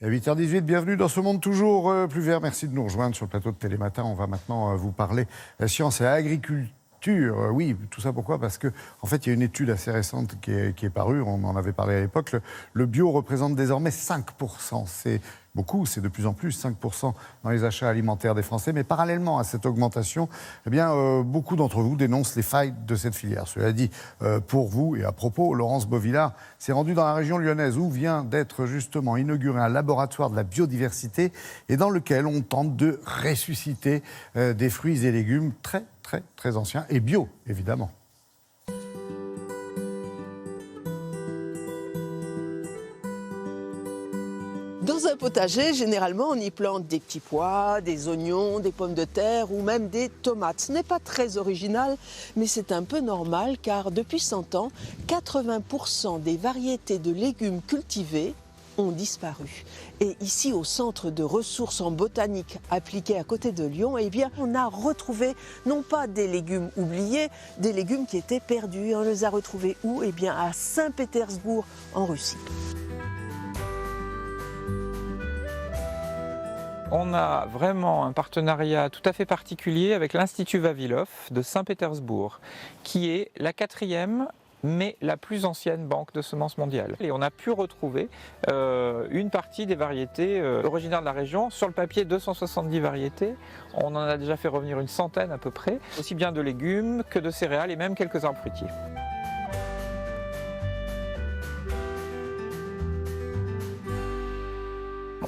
À 8h18, bienvenue dans ce monde toujours plus vert. Merci de nous rejoindre sur le plateau de Télématin. On va maintenant vous parler science et agriculture. Oui, tout ça pourquoi? Parce que, en fait, il y a une étude assez récente qui est parue. On en avait parlé à l'époque. Le bio représente désormais 5%. C'est beaucoup, c'est de plus en plus 5% dans les achats alimentaires des Français. Mais parallèlement à cette augmentation, eh bien, beaucoup d'entre vous dénoncent les failles de cette filière. Cela dit, pour vous et à propos, Laurence Beauvillard s'est rendue dans la région lyonnaise où vient d'être justement inauguré un laboratoire de la biodiversité et dans lequel on tente de ressusciter des fruits et légumes très anciens et bio, évidemment. Dans un potager, généralement, on y plante des petits pois, des oignons, des pommes de terre ou même des tomates. Ce n'est pas très original, mais c'est un peu normal car depuis 100 ans, 80% des variétés de légumes cultivés ont disparu. Et ici, au centre de ressources en botanique appliquées à côté de Lyon, eh bien, on a retrouvé non pas des légumes oubliés, des légumes qui étaient perdus. On les a retrouvés où? Eh bien, à Saint-Pétersbourg, en Russie. On a vraiment un partenariat tout à fait particulier avec l'Institut Vavilov de Saint-Pétersbourg, qui est la 4e mais la plus ancienne banque de semences mondiale. Et on a pu retrouver une partie des variétés originaires de la région. Sur le papier, 270 variétés. On en a déjà fait revenir une centaine à peu près, aussi bien de légumes que de céréales et même quelques arbres fruitiers.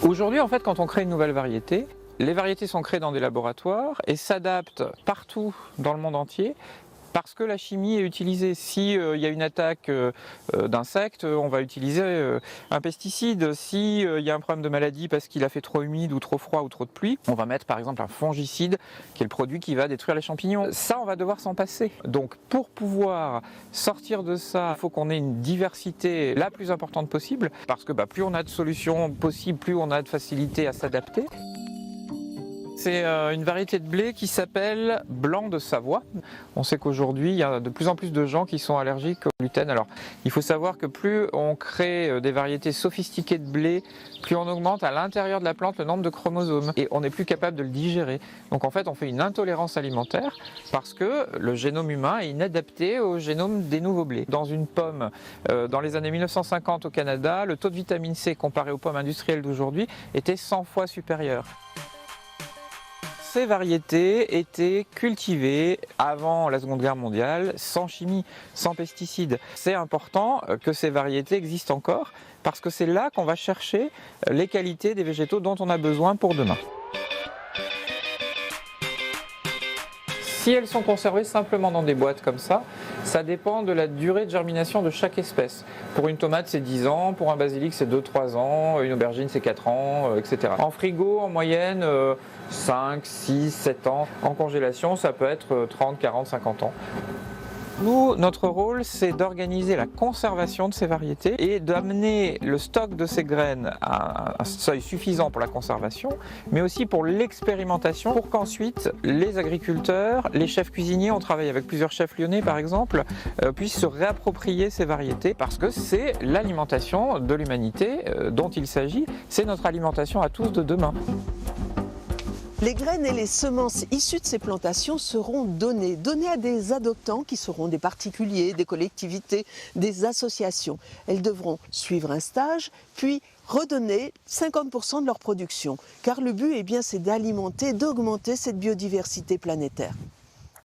Aujourd'hui, en fait, quand on crée une nouvelle variété, les variétés sont créées dans des laboratoires et s'adaptent partout dans le monde entier parce que la chimie est utilisée. Si y a une attaque d'insectes, on va utiliser un pesticide. Si y a un problème de maladie parce qu'il a fait trop humide ou trop froid ou trop de pluie, on va mettre par exemple un fongicide qui est le produit qui va détruire les champignons. Ça, on va devoir s'en passer. Donc pour pouvoir sortir de ça, il faut qu'on ait une diversité la plus importante possible parce que plus on a de solutions possibles, plus on a de facilité à s'adapter. C'est une variété de blé qui s'appelle blanc de Savoie. On sait qu'aujourd'hui, il y a de plus en plus de gens qui sont allergiques au gluten. Alors, il faut savoir que plus on crée des variétés sophistiquées de blé, plus on augmente à l'intérieur de la plante le nombre de chromosomes et on n'est plus capable de le digérer. Donc en fait, on fait une intolérance alimentaire parce que le génome humain est inadapté au génome des nouveaux blés. Dans une pomme, dans les années 1950 au Canada, le taux de vitamine C comparé aux pommes industrielles d'aujourd'hui était 100 fois supérieur. Ces variétés étaient cultivées avant la Seconde Guerre mondiale, sans chimie, sans pesticides. C'est important que ces variétés existent encore parce que c'est là qu'on va chercher les qualités des végétaux dont on a besoin pour demain. Si elles sont conservées simplement dans des boîtes comme ça dépend de la durée de germination de chaque espèce. Pour une tomate, c'est 10 ans, pour un basilic, c'est 2-3 ans, une aubergine, c'est 4 ans, etc. En frigo, en moyenne, 5, 6, 7 ans. En congélation, ça peut être 30, 40, 50 ans. Nous, notre rôle, c'est d'organiser la conservation de ces variétés et d'amener le stock de ces graines à un seuil suffisant pour la conservation, mais aussi pour l'expérimentation, pour qu'ensuite les agriculteurs, les chefs cuisiniers, on travaille avec plusieurs chefs lyonnais par exemple, puissent se réapproprier ces variétés parce que c'est l'alimentation de l'humanité dont il s'agit, c'est notre alimentation à tous de demain. Les graines et les semences issues de ces plantations seront données à des adoptants qui seront des particuliers, des collectivités, des associations. Elles devront suivre un stage, puis redonner 50% de leur production. Car le but, c'est d'alimenter, d'augmenter cette biodiversité planétaire.